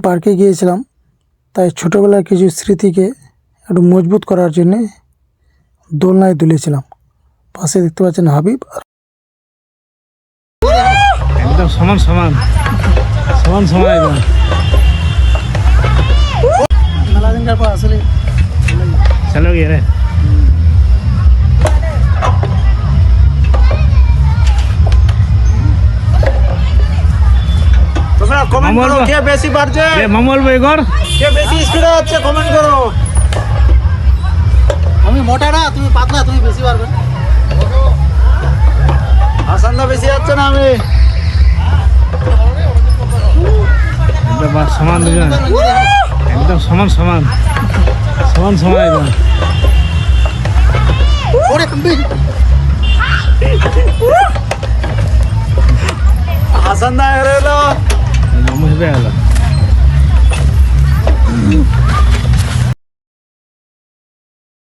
পার্কে গিয়েছিলাম, তাই ছোটোবেলার কিছু স্মৃতিকে একটু মজবুত করার জন্যে দোলনায় দুলেছিলাম। পাশে দেখতে পাচ্ছেন হাবিব আর একদম সমান সমান সমান সমান একদম। মেলা দিনকার পর আসলে চলো গিয়ে রে তোমরা কমেন্ট করো কে বেশি পারছে, মামল ভাই ঘর কে বেশি স্পিডে হচ্ছে কমেন্ট করো। আমি মোটা না, তুমি পাতলা, তুমি বেশি পারবে। হাসানদা বেশি যাচ্ছে না আমি। একদম সমান দুজন, একদম সমান সমান সমান সমান একদম। ওরে কম্পি হাসানদা হেরে এলো। মামু হেবে গেল।